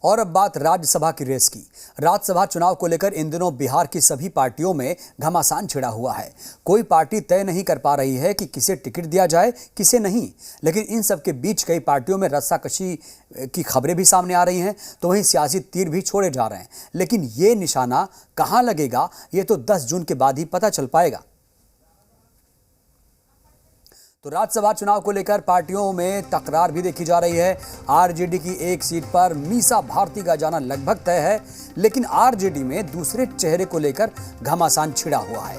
और अब बात राज्यसभा की रेस की। राज्यसभा चुनाव को लेकर इन दिनों बिहार की सभी पार्टियों में घमासान छिड़ा हुआ है। कोई पार्टी तय नहीं कर पा रही है कि किसे टिकट दिया जाए, किसे नहीं। लेकिन इन सब के बीच कई पार्टियों में रस्साकशी की खबरें भी सामने आ रही हैं, तो वहीं सियासी तीर भी छोड़े जा रहे हैं। लेकिन ये निशाना कहां लगेगा, ये तो 10 जून के बाद ही पता चल पाएगा। तो राज्यसभा चुनाव को लेकर पार्टियों में तकरार भी देखी जा रही है। आरजेडी की एक सीट पर मीसा भारती का जाना लगभग तय है, लेकिन आरजेडी में दूसरे चेहरे को लेकर घमासान छिड़ा हुआ है।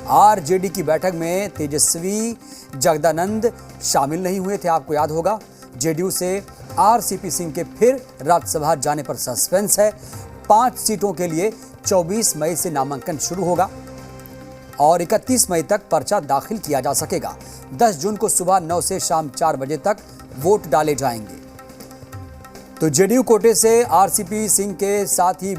आरजेडी की बैठक में तेजस्वी जगदानंद शामिल नहीं हुए थे, आपको याद होगा। जेडीयू से आरसीपी सिंह के फिर राज्यसभा जाने पर सस्पेंस है। 5 सीटों के लिए 24 मई से नामांकन शुरू होगा और 31 मई तक पर्चा दाखिल किया जा सकेगा। 10 जून को सुबह 9 से शाम 4 बजे तक वोट डाले जाएंगे। तो जेडीयू कोटे से आरसीपी सिंह के साथ ही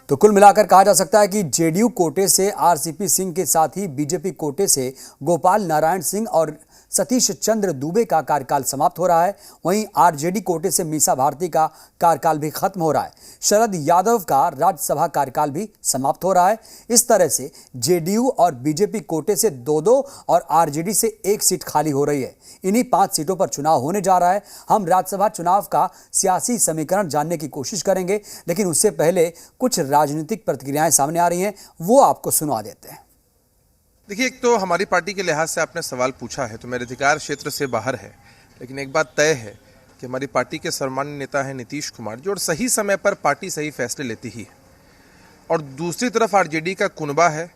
तो कुल मिलाकर कहा जा सकता है कि जेडीयू कोटे से आरसीपी सिंह के साथ ही बीजेपी कोटे से गोपाल नारायण सिंह और सतीश चंद्र दुबे का कार्यकाल समाप्त हो रहा है। वहीं आरजेडी कोटे से मीसा भारती का कार्यकाल भी खत्म हो रहा है। शरद यादव का राज्यसभा कार्यकाल भी समाप्त हो रहा है। इस तरह से जेडीयू और बीजेपी कोटे से 2-2 और आरजेडी से 1 सीट खाली हो रही है। इन्हीं 5 सीटों पर चुनाव होने जा रहा है। हम राज्यसभा चुनाव का सियासी समीकरण जानने की कोशिश करेंगे, लेकिन उससे पहले कुछ राजनीतिक प्रतिक्रियाएं सामने आ रही हैं, वो आपको सुनवा देते हैं। देखिए, एक तो हमारी पार्टी के लिहाज से आपने सवाल पूछा है तो मेरे अधिकार क्षेत्र से बाहर है, लेकिन एक बात तय है कि हमारी पार्टी के सम्मानीय नेता हैं नीतीश कुमार, जो सही समय पर पार्टी सही फैसले लेती ही है। और दूसरी तरफ आरजेडी का कुनबा है,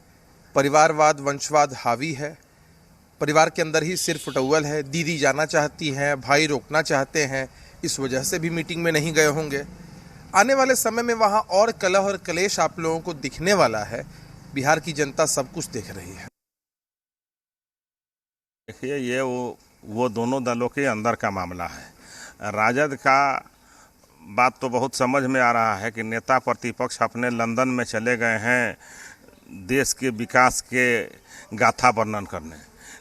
परिवारवाद वंशवाद हावी है, परिवार के अंदर ही सिर फुटौल है। दीदी जाना चाहती हैं, भाई रोकना चाहते हैं, इस वजह से भी मीटिंग में नहीं गए होंगे। आने वाले समय में वहाँ और कलह और कलेश आप लोगों को दिखने वाला है। बिहार की जनता सब कुछ देख रही है। देखिए, ये वो दोनों दलों के अंदर का मामला है। राजद का बात तो बहुत समझ में आ रहा है कि नेता प्रतिपक्ष अपने लंदन में चले गए हैं देश के विकास के गाथा वर्णन करने,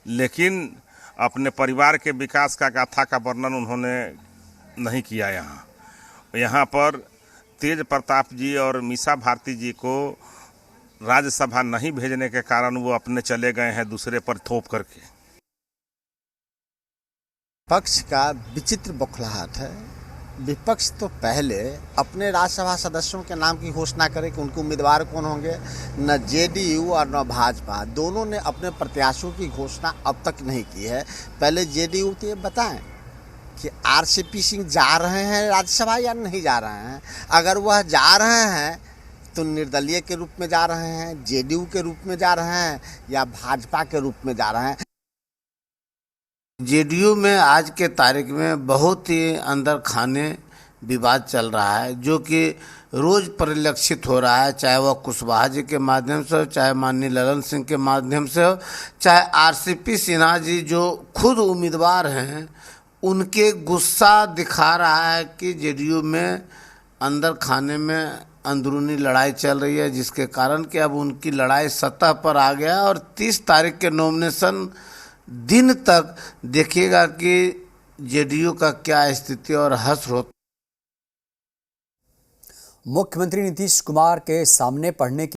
लेकिन अपने परिवार के विकास का गाथा का वर्णन उन्होंने नहीं किया। यहाँ पर तेज प्रताप जी और मीसा भारती जी को राज्यसभा नहीं भेजने के कारण वो अपने चले गए हैं दूसरे पर थोप करके। पक्ष का विचित्र बौखलाहट है। विपक्ष तो पहले अपने राज्यसभा सदस्यों के नाम की घोषणा करे कि उनके उम्मीदवार कौन होंगे। न जेडीयू और न भाजपा दोनों ने अपने प्रत्याशियों की घोषणा अब तक नहीं की है। पहले जेडीयू तो ये बताएं कि आरसीपी सिंह जा रहे हैं राज्यसभा या नहीं जा रहे हैं। अगर वह जा रहे हैं तो निर्दलीय के रूप में जा रहे हैं, जेडीयू के रूप में जा रहे हैं या भाजपा के रूप में जा रहे हैं। जेडीयू में आज के तारीख में बहुत ही अंदर खाने विवाद चल रहा है, जो कि रोज़ परिलक्षित हो रहा है, चाहे वह कुशवाहा जी के माध्यम से हो, चाहे माननीय ललन सिंह के माध्यम से हो, चाहे आरसीपी सिन्हा जी जो खुद उम्मीदवार हैं उनके गुस्सा दिखा रहा है कि जेडीयू में अंदर खाने में अंदरूनी लड़ाई चल रही है, जिसके कारण कि अब उनकी लड़ाई सतह पर आ गया। और 30 तारीख के नॉमिनेशन दिन तक देखिएगा कि जेडीयू का क्या स्थिति और हश्र होता। मुख्यमंत्री नीतीश कुमार के सामने पढ़ने की